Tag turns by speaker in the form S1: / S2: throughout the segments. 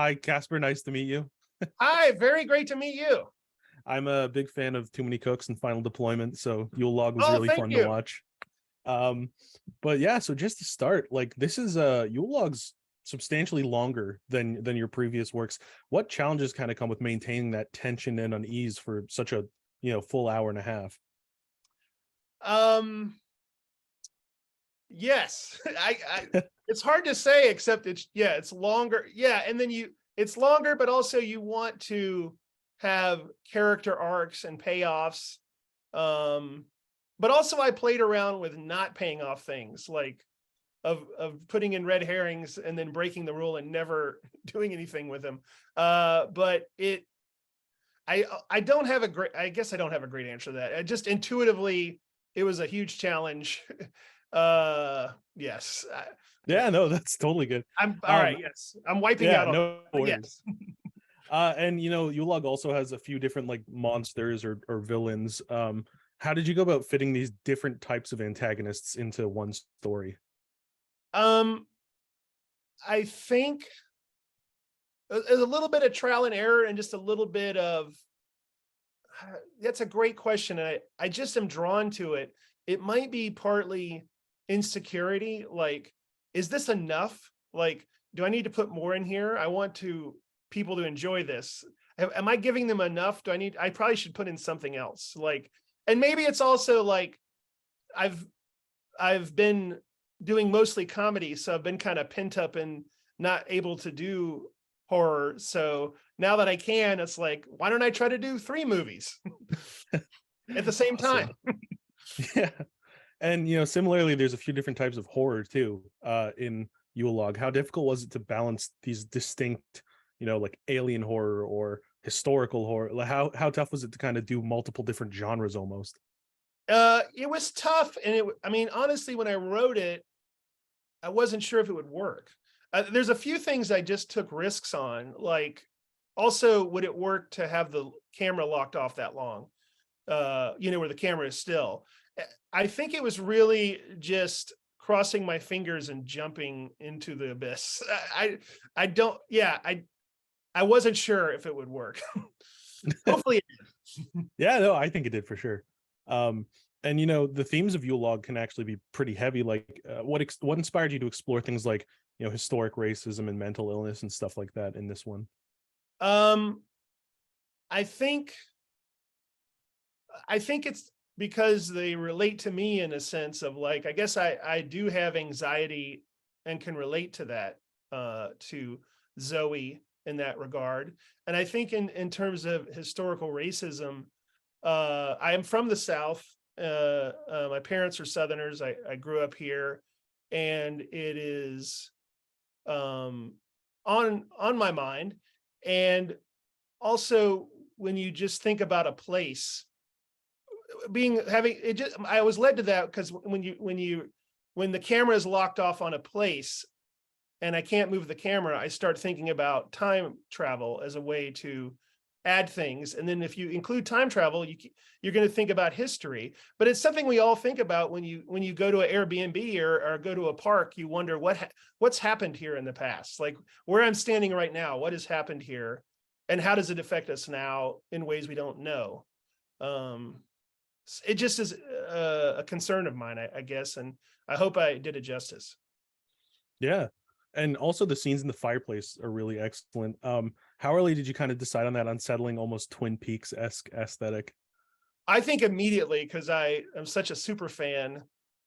S1: Hi, Casper. Nice to meet you.
S2: Hi, very great to meet you.
S1: I'm a big fan of Too Many Cooks and Final Deployment, so Yule Log was
S2: Oh,
S1: really
S2: thank
S1: fun to
S2: you.
S1: watch. Um, but yeah, so just to start, like this is Yule Log's substantially longer than your previous works. What challenges kind of come with maintaining that tension and unease for such a full hour and a half?
S2: Um, yes, it's hard to say, except it's longer. Yeah, and then it's longer, but also you want to have character arcs and payoffs. But also I played around with not paying off things, like of putting in red herrings and then breaking the rule and never doing anything with them. But I don't have a great, I guess I don't have a great answer to that. I just intuitively, it was a huge challenge. Yes.
S1: Yeah, no, that's totally good.
S2: I'm all right. Yes. I'm wiping
S1: Yeah,
S2: out on,
S1: no
S2: but
S1: worries.
S2: yes.
S1: And Yule Log also has a few different like monsters or villains. How did you go about fitting these different types of antagonists into one story?
S2: Um, I think there's a little bit of trial and error and just a little bit of, that's a great question. And I just am drawn to it. It might be partly insecurity. Like, is this enough? Like, do I need to put more in here? I want people to enjoy this. Am I giving them enough? I probably should put in something else. Like, and maybe it's also like, I've been doing mostly comedy, so I've been kind of pent up and not able to do horror. So now that I can, it's like, why don't I try to do 3 movies at the same time?
S1: Yeah. And similarly, there's a few different types of horror too, in Yule Log. How difficult was it to balance these distinct, like alien horror or historical horror? Like how tough was it to kind of do multiple different genres almost?
S2: It was tough, and I mean, honestly, when I wrote it, I wasn't sure if it would work. There's a few things I just took risks on, like, also, would it work to have the camera locked off that long? Where the camera is still. I think it was really just crossing my fingers and jumping into the abyss. I don't, yeah, I wasn't sure if it would work. Hopefully it did.
S1: Yeah, no, I think it did for sure. And the themes of Yule Log can actually be pretty heavy. Like, what inspired you to explore things like historic racism and mental illness and stuff like that in this one?
S2: Um, I think it's because they relate to me in a sense of, like, I guess I do have anxiety and can relate to that, to Zoe in that regard. And I think in terms of historical racism, I am from the South. My parents are Southerners. I grew up here, and it is on my mind. And also, when you just think about a place having it, just I was led to that because when the camera is locked off on a place and I can't move the camera, I start thinking about time travel as a way to add things. And then if you include time travel, you're going to think about history. But it's something we all think about when you go to an Airbnb or go to a park. You wonder what's happened here in the past, like where I'm standing right now, what has happened here, and how does it affect us now in ways we don't know. It just is a concern of mine, I guess, and I hope I did it justice.
S1: Yeah. And also the scenes in the fireplace are really excellent. How early did you kind of decide on that unsettling, almost Twin Peaks-esque aesthetic?
S2: I think immediately, because I am such a super fan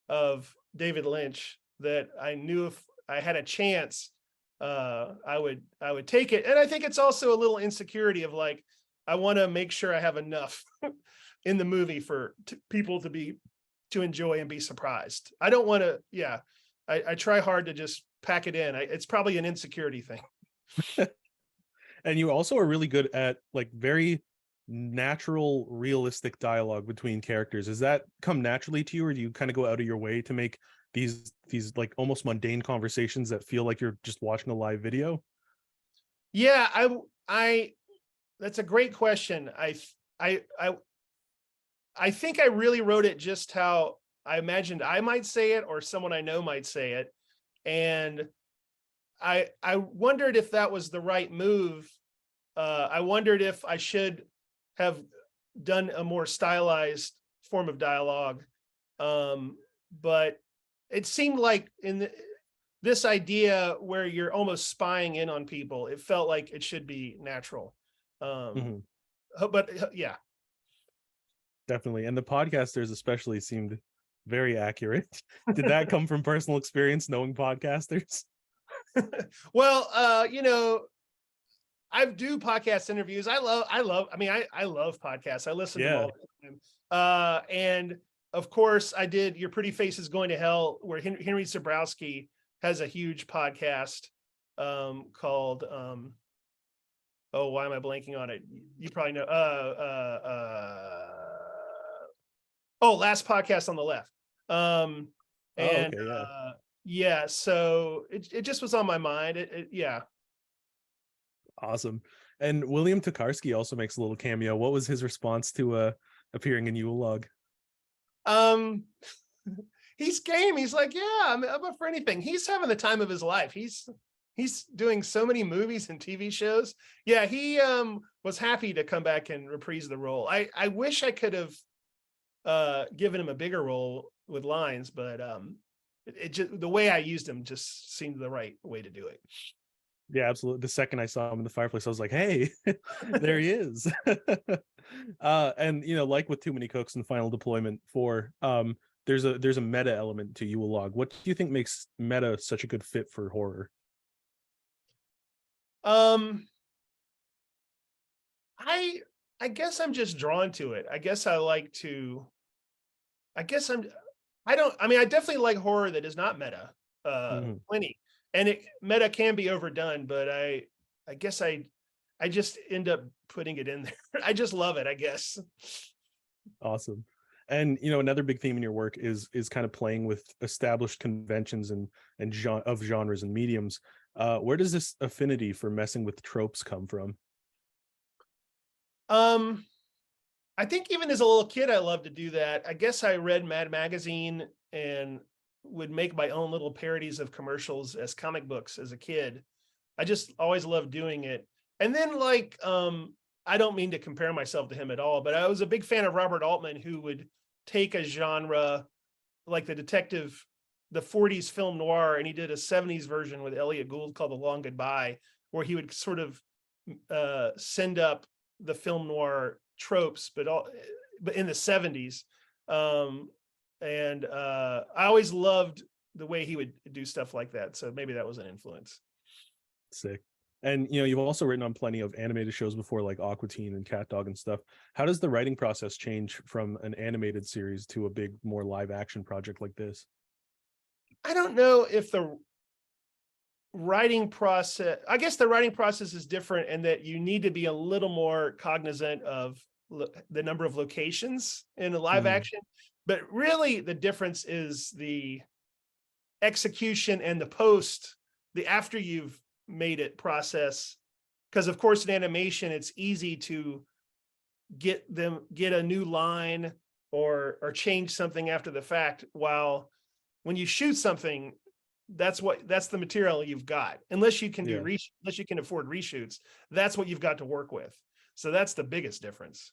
S2: of David Lynch that I knew if I had a chance, I would take it. And I think it's also a little insecurity of, like, I want to make sure I have enough in the movie for people to enjoy and be surprised. I don't want to, yeah. I try hard to just pack it in. It's probably an insecurity thing.
S1: And you also are really good at like very natural, realistic dialogue between characters. Does that come naturally to you, or do you kind of go out of your way to make these like almost mundane conversations that feel like you're just watching a live video?
S2: Yeah, I that's a great question. I think I really wrote it just how I imagined I might say it, or someone I know might say it. And I wondered if that was the right move. I wondered if I should have done a more stylized form of dialogue. But it seemed like this idea where you're almost spying in on people, it felt like it should be natural.
S1: Mhm.
S2: But yeah.
S1: Definitely. And the podcasters especially seemed very accurate. Did that come from personal experience knowing podcasters?
S2: Well, I do podcast interviews. I love podcasts. I listen to them
S1: Yeah.
S2: all the time. And of course I did Your Pretty Face is Going to Hell, where Henry Zabrowski has a huge podcast called oh, why am I blanking on it? You probably know. Last Podcast on the Left.
S1: Oh,
S2: And
S1: okay. Yeah.
S2: yeah, so it just was on my mind. Yeah.
S1: Awesome. And William Tokarski also makes a little cameo. What was his response to appearing in Yule Log?
S2: Um, he's game. He's like, yeah, I'm up for anything. He's having the time of his life. He's doing so many movies and TV shows. Yeah, he was happy to come back and reprise the role. I wish I could have given him a bigger role with lines, but it just, the way I used him just seemed the right way to do it.
S1: Yeah, absolutely. The second I saw him in the fireplace, I was like, hey, there he is. And like with Too Many Cooks and Final Deployment 4, there's a meta element to Yule Log. What do you think makes meta such a good fit for horror?
S2: I guess I'm just drawn to it. I guess I like to, I guess I'm, I don't, I mean, I definitely like horror that is not meta,
S1: Mhm.
S2: plenty. And meta can be overdone, but I guess I just end up putting it in there. I just love it, I guess.
S1: Awesome. And another big theme in your work is kind of playing with established conventions and of genres and mediums. Where does this affinity for messing with tropes come from?
S2: I think even as a little kid, I loved to do that. I guess I read Mad Magazine and would make my own little parodies of commercials as comic books as a kid. I just always loved doing it. And then I don't mean to compare myself to him at all, but I was a big fan of Robert Altman, who would take a genre like the 40s film noir, and he did a 70s version with Elliot Gould called The Long Goodbye, where he would sort of send up the film noir tropes, but in the 70s. And I always loved the way he would do stuff like that. So maybe that was an influence.
S1: Sick. And you've also written on plenty of animated shows before, like Aqua Teen and Cat Dog and stuff. How does the writing process change from an animated series to a big, more live action project like this?
S2: I don't know if the writing process, I guess the writing process is different in that you need to be a little more cognizant of the number of locations in a live action, but really the difference is the execution and the after you've made it process. Because of course in animation, it's easy to get a new line or change something after the fact, while when you shoot something, that's the material you've got, unless you can unless you can afford reshoots. That's what you've got to work with. So that's the biggest difference.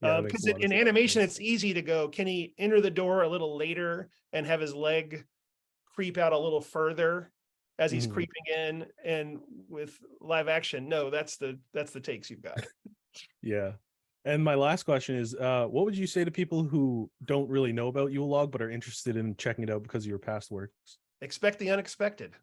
S2: Because in animation, it's easy to go, can he enter the door a little later and have his leg creep out a little further as he's creeping in? And with live action, no, that's the takes you've got.
S1: Yeah. And my last question is, what would you say to people who don't really know about Yule Log but are interested in checking it out because of your past works?
S2: Expect the unexpected.